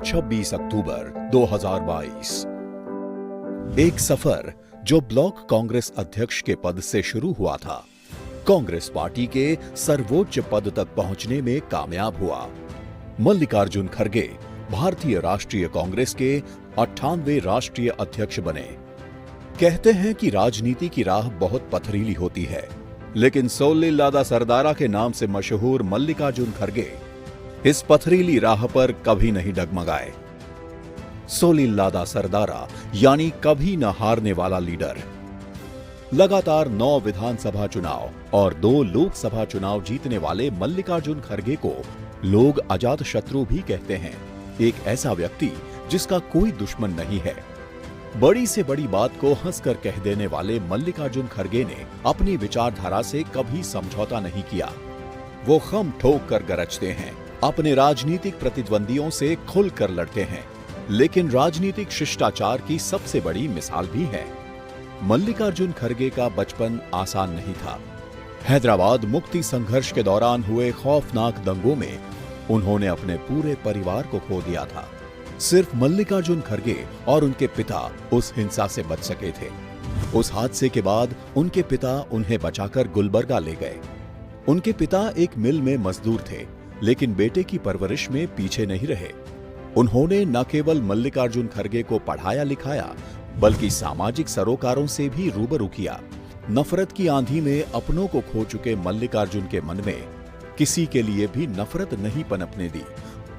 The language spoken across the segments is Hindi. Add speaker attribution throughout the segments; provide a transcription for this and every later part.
Speaker 1: 26 अक्टूबर 2022। एक सफर जो ब्लॉक कांग्रेस अध्यक्ष के पद से शुरू हुआ था, कांग्रेस पार्टी के सर्वोच्च पद तक पहुंचने में कामयाब हुआ। मल्लिकार्जुन खड़गे भारतीय राष्ट्रीय कांग्रेस के 98वें राष्ट्रीय अध्यक्ष बने। कहते हैं कि राजनीति की राह बहुत पथरीली होती है, लेकिन सोलिल्लादा सरदारा के नाम से मशहूर मल्लिकार्जुन खड़गे इस पथरीली राह पर कभी नहीं डगमगाए। सोलिल्लादा सरदारा यानी कभी न हारने वाला लीडर। लगातार 9 विधानसभा चुनाव और 2 लोकसभा चुनाव जीतने वाले मल्लिकार्जुन खड़गे को लोग अजात शत्रु भी कहते हैं। एक ऐसा व्यक्ति जिसका कोई दुश्मन नहीं है। बड़ी से बड़ी बात को हंसकर कह देने वाले मल्लिकार्जुन खड़गे ने अपनी विचारधारा से कभी समझौता नहीं किया। वो खम ठोक कर गरजते हैं, अपने राजनीतिक प्रतिद्वंदियों से खुलकर लड़ते हैं, लेकिन राजनीतिक शिष्टाचार की सबसे बड़ी मिसाल भी है। मल्लिकार्जुन खड़गे का बचपन आसान नहीं था। हैदराबाद मुक्ति संघर्ष के दौरान हुए खौफनाक दंगों में उन्होंने अपने पूरे परिवार को खो दिया था। सिर्फ मल्लिकार्जुन खड़गे और उनके पिता उस हिंसा से बच सके थे। उस हादसे के बाद उनके पिता उन्हें बचाकर गुलबर्गा ले गए। उनके पिता एक मिल में मजदूर थे, लेकिन बेटे की परवरिश में पीछे नहीं रहे। उन्होंने न केवल मल्लिकार्जुन खड़गे को पढ़ाया लिखाया, बल्कि सामाजिक सरोकारों से भी रूबरू किया। नफरत की आंधी में अपनों को खो चुके मल्लिकार्जुन के मन में किसी के लिए भी नफरत नहीं पनपने दी,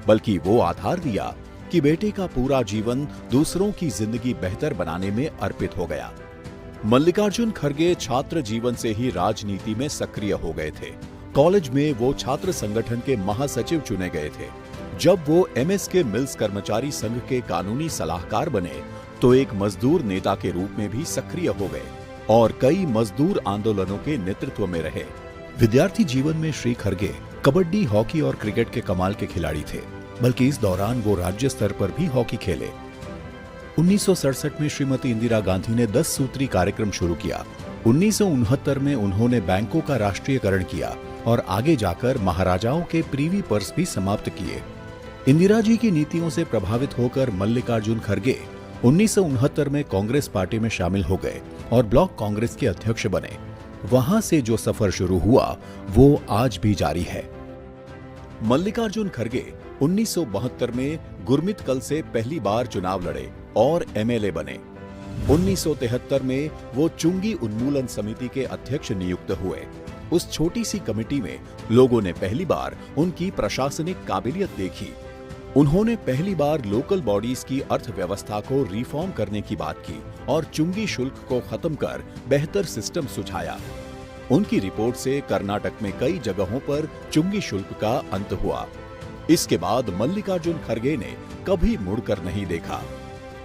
Speaker 1: बल्कि वो आधार दिया कि बेटे का पूरा जीवन दूसरों की जिंदगी बेहतर बनाने में अर्पित हो गया। मल्लिकार्जुन खड़गे छात्र जीवन से ही राजनीति में सक्रिय हो गए थे। कॉलेज में वो छात्र संगठन के महासचिव चुने गए थे। जब वो एमएसके मिल्स कर्मचारी संघ के कानूनी सलाहकार बने, तो एक मजदूर नेता के रूप में भी सक्रिय हो गए और कई मजदूर आंदोलनों के नेतृत्व में रहे। विद्यार्थी जीवन में श्री खड़गे कबड्डी, हॉकी और क्रिकेट के कमाल के खिलाड़ी थे, बल्कि इस दौरान वो राज्य स्तर पर भी हॉकी खेले। 1967 में श्रीमती इंदिरा गांधी ने 10 सूत्री कार्यक्रम शुरू किया। 1969 में उन्होंने बैंकों का राष्ट्रीयकरण किया और आगे जाकर महाराजाओं के प्रीवी पर्स भी समाप्त किए। इंदिरा जी की नीतियों से प्रभावित होकर मल्लिकार्जुन खड़गे 1969 में कांग्रेस पार्टी में शामिल हो गए और ब्लॉक कांग्रेस के अध्यक्ष बने। वहां से जो सफर शुरू हुआ वो आज भी जारी है। मल्लिकार्जुन खड़गे 1972 में गुरमितकल से पहली बार चुनाव लड़े और एमएलए बने। 1973 में वो चुंगी उन्मूलन समिति के अध्यक्ष नियुक्त हुए। उस छोटी सी कमेटी में लोगों ने पहली बार उनकी प्रशासनिक काबिलियत देखी। उन्होंने पहली बार लोकल बॉडीज की अर्थव्यवस्था को रिफॉर्म करने की बात की और चुंगी शुल्क को खत्म कर बेहतर सिस्टम सुझाया। उनकी रिपोर्ट से कर्नाटक में कई जगहों पर चुंगी शुल्क का अंत हुआ। इसके बाद मल्लिकार्जुन खड़गे ने कभी मुड़कर नहीं देखा।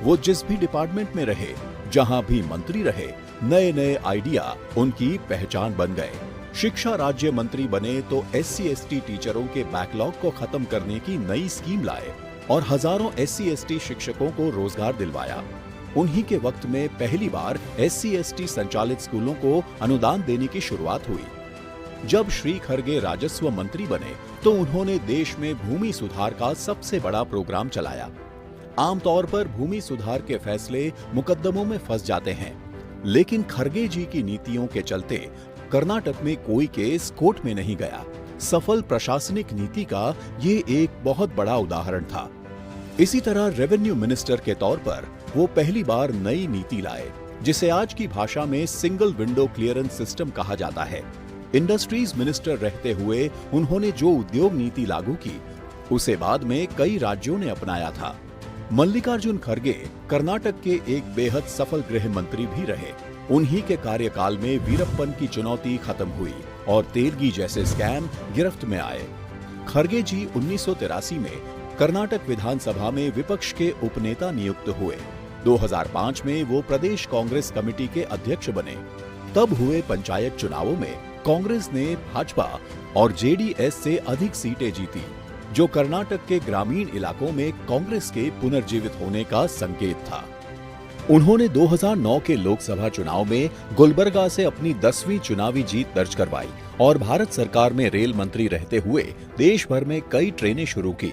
Speaker 1: वो जिस भी डिपार्टमेंट में रहे, जहां भी मंत्री रहे, नए नए आइडिया उनकी पहचान बन गए। शिक्षा राज्य मंत्री बने तो SC/ST टीचरों के बैकलॉग को खत्म करने की नई स्कीम लाए और हजारों SC/ST शिक्षकों को रोजगार दिलवाया। उन्हीं के वक्त में पहली बार SC/ST संचालित स्कूलों को अनुदान देने की शुरुआत हुई। जब श्री खड़गे राजस्व मंत्री बने तो उन्होंने देश में भूमि सुधार का सबसे बड़ा प्रोग्राम चलाया। आमतौर पर भूमि सुधार के फैसले मुकदमों में फंस जाते हैं, लेकिन खड़गे जी की नीतियों के चलते कर्नाटक में कोई केस कोर्ट में नहीं गया। सफल प्रशासनिक नीति का ये एक बहुत बड़ा उदाहरण था। इसी तरह रेवेन्यू मिनिस्टर के तौर पर वो पहली बार नई नीति लाए, जिसे आज की भाषा में सिंगल विंडो क्लियरेंस सिस्टम कहा जाता है। इंडस्ट्रीज मिनिस्टर रहते हुए उन्होंने जो उद्योग नीति लागू की, उसे बाद में कई राज्यों ने अपनाया था। मल्लिकार्जुन खड़गे कर्नाटक के एक बेहद सफल गृह मंत्री भी रहे। उन्हीं के कार्यकाल में वीरप्पन की चुनौती खत्म हुई और तेलगी जैसे स्कैम गिरफ्त में आए। खड़गे जी 1983 में कर्नाटक विधानसभा में विपक्ष के उपनेता नियुक्त हुए। 2005 में वो प्रदेश कांग्रेस कमेटी के अध्यक्ष बने। तब हुए पंचायत चुनावों में कांग्रेस ने भाजपा और जेडीएस से अधिक सीटें जीती, जो कर्नाटक के ग्रामीण इलाकों में कांग्रेस के पुनर्जीवित होने का संकेत था। उन्होंने 2009 के लोकसभा चुनाव में गुलबर्गा से अपनी 10वीं चुनावी जीत दर्ज करवाई और भारत सरकार में रेल मंत्री रहते हुए देश भर में कई ट्रेनें शुरू की।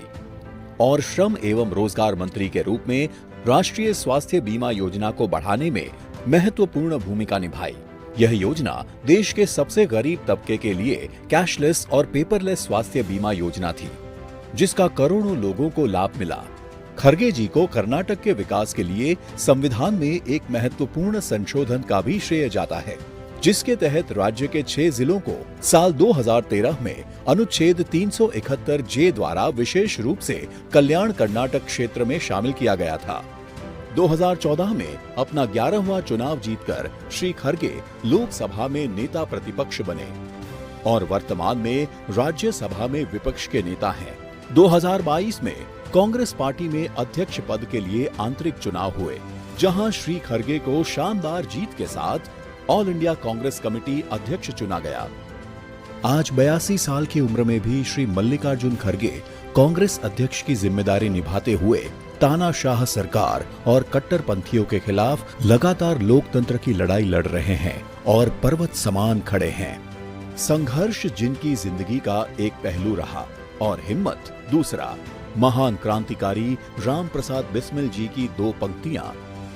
Speaker 1: और श्रम एवं रोजगार मंत्री के रूप में राष्ट्रीय स्वास्थ्य बीमा योजना को बढ़ाने में महत्वपूर्ण भूमिका निभाई। यह योजना देश के सबसे गरीब तबके के लिए कैशलेस और पेपरलेस स्वास्थ्य बीमा योजना थी, जिसका करोड़ों लोगों को लाभ मिला। खरगे जी को कर्नाटक के विकास के लिए संविधान में एक महत्वपूर्ण संशोधन का भी श्रेय जाता है, जिसके तहत राज्य के 6 जिलों को साल 2013 में अनुच्छेद 371 जे द्वारा विशेष रूप से कल्याण कर्नाटक क्षेत्र में शामिल किया गया था। 2014 में अपना 11वां चुनाव जीतकर श्री खरगे लोकसभा में नेता प्रतिपक्ष बने और वर्तमान में राज्यसभा में विपक्ष के नेता हैं। 2022 में कांग्रेस पार्टी में अध्यक्ष पद के लिए आंतरिक चुनाव हुए, जहां श्री खरगे को शानदार जीत के साथ ऑल इंडिया कांग्रेस कमेटी अध्यक्ष चुना गया। आज 82 साल की उम्र में भी श्री मल्लिकार्जुन खरगे कांग्रेस अध्यक्ष की जिम्मेदारी निभाते हुए तानाशाह सरकार और कट्टरपंथियों के खिलाफ लगातार लोकतंत्र की लड़ाई लड़ रहे हैं और पर्वत समान खड़े हैं। संघर्ष जिनकी जिंदगी का एक पहलू रहा और हिम्मत दूसरा। महान क्रांतिकारी राम प्रसाद बिस्मिल जी की 2 पंक्तियां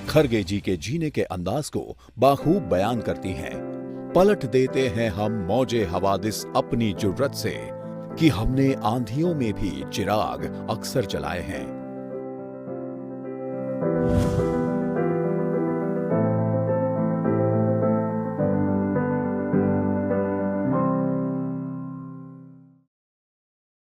Speaker 1: खरगे जी के जीने के अंदाज को बाखूब बयान करती हैं। पलट देते हैं हम मौजे हवादिस अपनी जुर्रत से, कि हमने आंधियों में भी चिराग अक्सर जलाए हैं।